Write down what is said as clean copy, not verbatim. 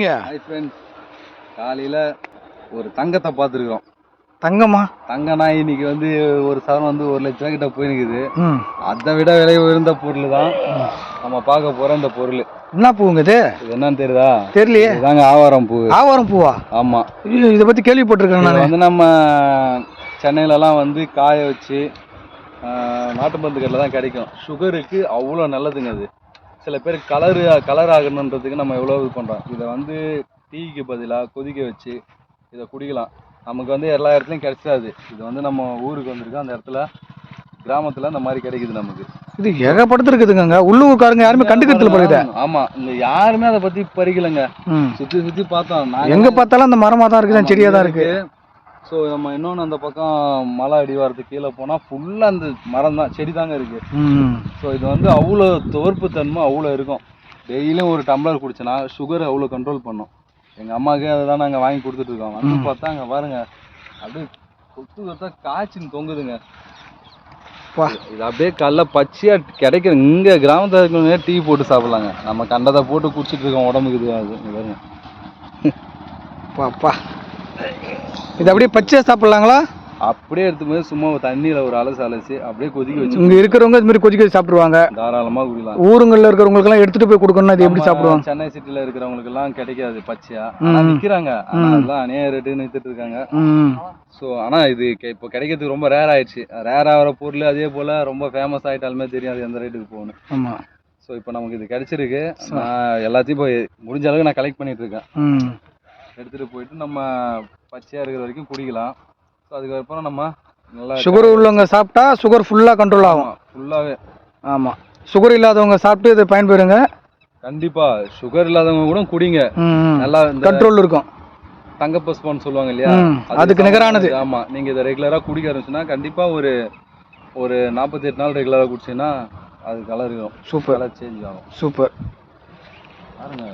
Hi friends, காலையில் ஒரு தங்கத்தை பார்த்துருக்கோம். தங்கம்மா? தங்கம்னா இன்னைக்கு வந்து ஒரு சவரன் வந்து 1 லட்ச ரூபா கிட்ட போயிருக்குது. அதை விட விலை உயர்ந்த பொருள் தான் நம்ம பார்க்க போகிற இந்த பொருள். என்ன பூங்க இது? என்னன்னு தெரியுதா? தெரியலையே. இதாங்க ஆவாரம் பூ. ஆவாரம் பூவா? ஆமாம். இதை பற்றி கேள்விப்பட்டிருக்கேன் நான். வந்து நம்ம சென்னையிலலாம் வந்து காய வச்சு நாட்டு மருந்து கடையில் தான் கிடைக்கும். சுகருக்கு அவ்வளோ நல்லதுங்க அது. சில பேர் கலர் ஆகணுன்றதுக்கு நம்ம எவ்வளோ இது பண்ணுறோம். இதை வந்து டீக்கு பதிலாக கொதிக்க வச்சு இதை குடிக்கலாம். நமக்கு வந்து எல்லா இடத்துலையும் கிடைச்சாது. இது வந்து நம்ம ஊருக்கு வந்திருக்கு, அந்த இடத்துல கிராமத்தில் இந்த மாதிரி கிடைக்குது நமக்கு. இது ஏகப்படுத்திருக்குதுங்க. உள்ளூர்காரங்க யாருமே கண்டுக்கிறதுல போகுது. ஆமாம், இந்த யாருமே அதை பற்றி பறிக்கலைங்க. சுற்றி சுற்றி பார்த்தோம், எங்கே பார்த்தாலும் அந்த மரமாக தான் இருக்குது, செடியாக தான் இருக்குது. ஸோ நம்ம இன்னொன்று அந்த பக்கம் மலை அடிவாரத்துக்கு கீழே போனால் ஃபுல்லாக அந்த மரம் தான், செடி தாங்க இருக்குது. ஸோ இது வந்து அவ்வளோ துவர்ப்பு தன்மை அவ்வளோ இருக்கும். டெய்லியும் ஒரு டம்ளர் குடிச்சோன்னா சுகர் அவ்வளோ கண்ட்ரோல் பண்ணும். எங்கள் அம்மாவுக்கே அதை தான் நாங்கள் வாங்கி கொடுத்துட்ருக்கோம். வந்து பார்த்தா அங்கே பாருங்கள், அப்படியே கொத்தா காய்ச்சின்னு தொங்குதுங்க. இது அப்படியே கல்ல பச்சையாக கிடைக்கிற இங்கே கிராமத்தில் இருக்கிறவங்க டீ போட்டு சாப்பிட்லாங்க. நம்ம கண்டதை போட்டு குடிச்சிட்டு இருக்கோம், உடம்புக்கு இது அது பாருங்க. பாப்பா, இது அப்படியே பச்சையாக சாப்பிட்லாங்களா? அப்படியே எடுத்தும்போது சும்மா தண்ணியில் ஒரு அலசி அப்படியே கொதிக்க வச்சு இங்கே இருக்கிறவங்க இது மாதிரி கொதிக்க வச்சு சாப்பிடுவாங்க. தாராளமாக குடிக்கலாம். ஊருங்களில் இருக்கிறவங்களுக்குலாம் எடுத்துகிட்டு போய் கொடுக்கணும்னா இது எப்படி சாப்பிடுவாங்க? சென்னை சிட்டியில் இருக்கிறவங்களுக்குலாம் கிடைக்காது பச்சையா, ஆனால் விற்கிறாங்க. அதெல்லாம் அநேக ரேட்டுன்னு வித்துட்டு இருக்காங்க. ஸோ ஆனால் இது இப்போ கிடைக்கிறதுக்கு ரொம்ப ரேர் ஆயிடுச்சு. ரேர் ஆகிற பொருள் அதே போல் ரொம்ப ஃபேமஸ் ஆகிட்டாலுமே தெரியும் அது எந்த ரேட்டுக்கு போகணும். ஆமாம். ஸோ இப்போ நமக்கு இது கிடைச்சிருக்கு. நான் எல்லாத்தையும் போய் முடிஞ்ச அளவுக்கு நான் கலெக்ட் பண்ணிட்டு இருக்கேன். எடுத்துகிட்டு போயிட்டு நம்ம பச்சையாக இருக்கிற வரைக்கும் குடிக்கலாம். ஸோ அதுக்கப்புறம் நம்ம நல்லா சுகர் உள்ளவங்க சாப்பிட்டா சுகர் ஃபுல்லாக கண்ட்ரோல் ஆகும். ஃபுல்லாகவே. ஆமாம். சுகர் இல்லாதவங்க சாப்பிட்டு இதை பயன்பெறுங்க. கண்டிப்பாக சுகர் இல்லாதவங்க கூட குடிங்க, நல்லா கண்ட்ரோல் இருக்கும். தங்க பஸ்பான்னு சொல்லுவாங்க இல்லையா, அதுக்கு நிகரானது. ஆமாம், நீங்கள் இதை ரெகுலராக குடிக்க ஆரம்பிச்சுன்னா கண்டிப்பாக ஒரு 48 நாள் ரெகுலராக குடிச்சிங்கன்னா அது கலர் இருக்கும். சூப்பர், கலர் சேஞ்ச் ஆகும். சூப்பர். பாருங்க.